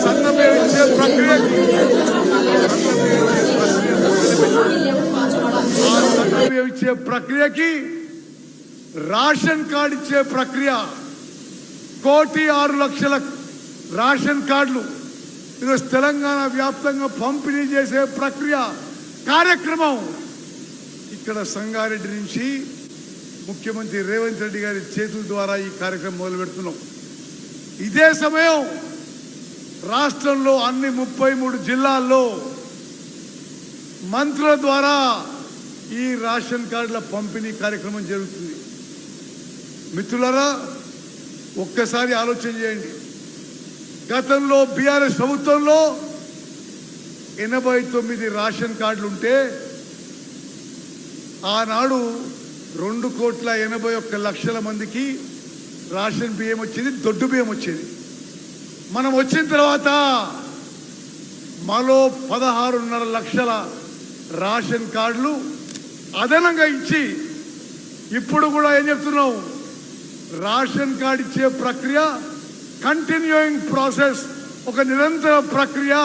సన్నబియ్యం ఇచ్చే ప్రక్రియకి సన్నబియ్యం ఇచ్చే ప్రక్రియకి రేషన్ కార్డు ఇచ్చే ప్రక్రియ 1,06,00,000 రేషన్ కార్డులు ఈరోజు తెలంగాణ వ్యాప్తంగా పంపిణీ చేసే ప్రక్రియ కార్యక్రమం ఇక్కడ సంగారెడ్డి నుంచి ముఖ్యమంత్రి రేవంత్ రెడ్డి గారి చేతుల ద్వారా ఈ కార్యక్రమం మొదలు పెడుతున్నాం. ఇదే సమయం రాష్ట్రంలో అన్ని 33 జిల్లాల్లో మంత్రుల ద్వారా ఈ రేషన్ కార్డుల పంపిణీ కార్యక్రమం జరుగుతుంది. మిత్రులారా, ఒక్కసారి ఆలోచన చేయండి. గతంలో బీఆర్ఎస్ ప్రభుత్వంలో 89 రేషన్ కార్డులు ఉంటే ఆనాడు 2,81,00,000 మందికి రేషన్ బియ్యం వచ్చేది, దొడ్డు బియ్యం వచ్చేది. మనం వచ్చిన తర్వాత మరో 16.5 లక్షల రేషన్ కార్డులు అదనంగా ఇచ్చి ఇప్పుడు కూడా ఏం చెప్తున్నాం, రేషన్ కార్డు ఇచ్చే ప్రక్రియ కంటిన్యూయింగ్ ప్రాసెస్, ఒక నిరంతర ప్రక్రియ.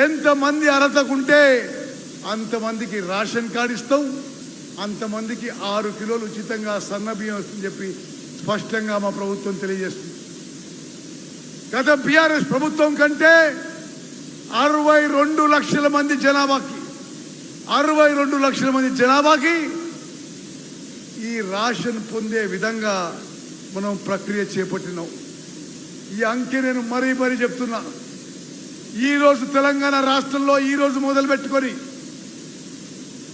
ఎంతమంది అర్హతకుంటే అంతమందికి రేషన్ కార్డు ఇస్తాం, అంతమందికి 6 కిలోలు ఉచితంగా సన్నబియ్యం వస్తుందని చెప్పి స్పష్టంగా మా ప్రభుత్వం తెలియజేస్తుంది. గత బీఆర్ఎస్ ప్రభుత్వం కంటే 62 లక్షల మంది జనాభాకి ఈ రేషన్ పొందే విధంగా మనం ప్రక్రియ చేపట్టినాం. ఈ అంకె నేను మరీ చెప్తున్నా. ఈరోజు తెలంగాణ రాష్ట్రంలో ఈరోజు మొదలు పెట్టుకొని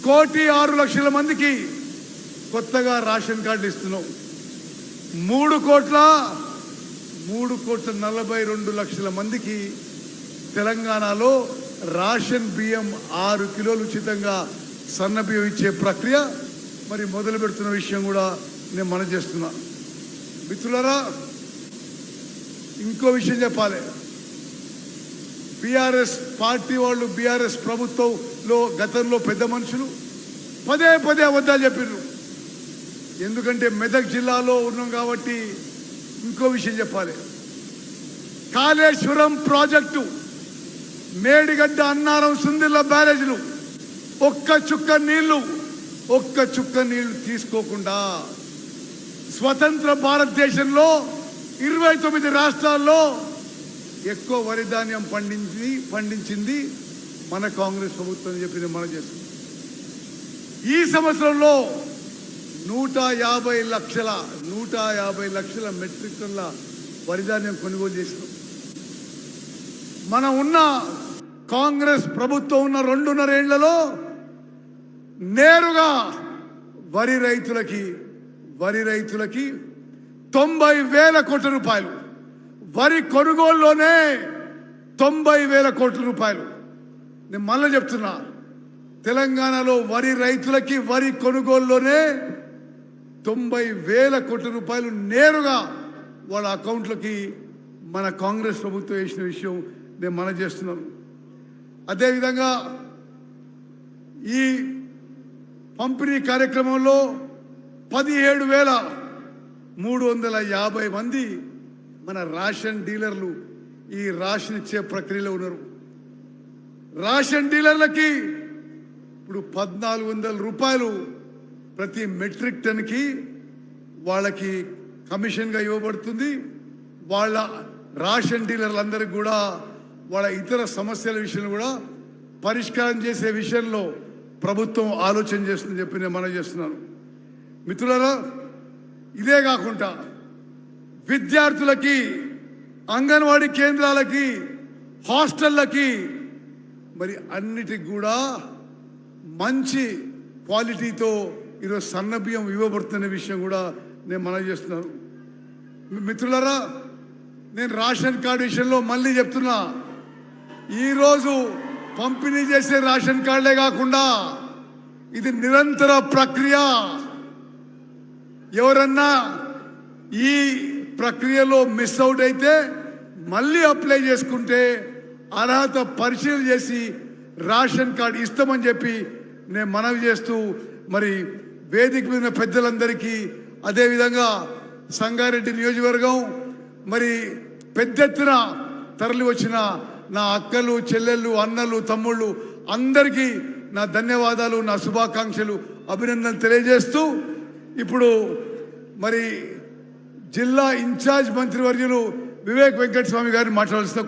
1,06,00,000 మందికి కొత్తగా రేషన్ కార్డులు ఇస్తున్నాం. 3,42,00,000 మందికి తెలంగాణలో రేషన్ బియ్యం 6 కిలోలు ఉచితంగా సన్న బియ్యం ఇచ్చే ప్రక్రియ మరి మొదలు పెడుతున్న విషయం కూడా నేను మనం చేస్తున్నా. మిత్రులారా, ఇంకో విషయం చెప్పాలి. బీఆర్ఎస్ పార్టీ వాళ్ళు, బీఆర్ఎస్ ప్రభుత్వంలో గతంలో పెద్ద మనుషులు పదే అబద్ధాలు చెప్పారు. ఎందుకంటే మెదక్ జిల్లాలో ఉన్నాం కాబట్టి ఇంకో విషయం చెప్పాలి. కాళేశ్వరం ప్రాజెక్టు, మేడిగడ్డ, అన్నారం, సుందిల్ల బ్యారేజ్లు ఒక్క చుక్క నీళ్లు తీసుకోకుండా స్వతంత్ర భారతదేశంలో 29 రాష్ట్రాల్లో ఎక్కువ వరి ధాన్యం పండించింది మన కాంగ్రెస్ ప్రభుత్వం చెప్పింది మనం చేస్తుంది. ఈ సంవత్సరంలో 150 లక్షల మెట్రిక్ టన్నుల వరి ధాన్యం కొనుగోలు చేసినాం. మనం ఉన్న కాంగ్రెస్ ప్రభుత్వం ఉన్న 2.5 ఏళ్లలో నేరుగా వరి రైతులకి 90,000 కోట్ల రూపాయలు, వరి కొనుగోలులోనే 90,000 కోట్ల రూపాయలు. నేను మళ్ళీ చెప్తున్నా, తెలంగాణలో వరి రైతులకి వరి కొనుగోలులోనే 90,000 కోట్ల రూపాయలు నేరుగా వాళ్ళ అకౌంట్లకి మన కాంగ్రెస్ ప్రభుత్వం వేసిన విషయం నేను మనం చేస్తున్నాను. అదేవిధంగా ఈ పంపిణీ కార్యక్రమంలో 17,350 మంది మన రేషన్ డీలర్లు ఈ రేషన్ ఇచ్చే ప్రక్రియలో ఉన్నారు. రేషన్ డీలర్లకి ఇప్పుడు 1,400 రూపాయలు ప్రతి మెట్రిక్ టన్కి వాళ్ళకి కమిషన్గా ఇవ్వబడుతుంది. వాళ్ళ రేషన్ డీలర్లందరికీ కూడా వాళ్ళ ఇతర సమస్యల విషయంలో కూడా పరిష్కారం చేసే విషయంలో ప్రభుత్వం ఆలోచన చేస్తుందని చెప్పి నేను మనం చేస్తున్నాను. మిత్రులారా, ఇదే కాకుండా విద్యార్థులకి, అంగన్వాడీ కేంద్రాలకి, హాస్టళ్ళకి మరి అన్నిటికి కూడా మంచి క్వాలిటీతో ఈరోజు సన్నబియ్యం ఇవ్వబడుతున్న విషయం కూడా నేను మనం చేస్తున్నాను. మిత్రులారా, నేను రేషన్ కార్డు విషయంలో మళ్ళీ చెప్తున్నా, ఈరోజు పంపిణీ చేసే రేషన్ కార్డులే కాకుండా ఇది నిరంతర ప్రక్రియ. ఎవరన్నా ఈ ప్రక్రియలో మిస్ అవుట్ అయితే మళ్ళీ అప్లై చేసుకుంటే అర్హత పరిశీలన చేసి రేషన్ కార్డు ఇస్తామని చెప్పి నేను మనవి చేస్తూ, మరి వేదిక మీద పెద్దలందరికీ, అదేవిధంగా సంగారెడ్డి నియోజకవర్గం మరి పెద్ద ఎత్తున తరలి వచ్చిన నా అక్కలు చెల్లెళ్ళు అన్నలు తమ్ముళ్ళు అందరికీ నా ధన్యవాదాలు, నా శుభాకాంక్షలు, అభినందనలు తెలియజేస్తూ ఇప్పుడు మరి జిల్లా ఇన్ఛార్జ్ మంత్రివర్యులు వివేక్ వెంకటస్వామి గారిని మాట్లాడాల్సిన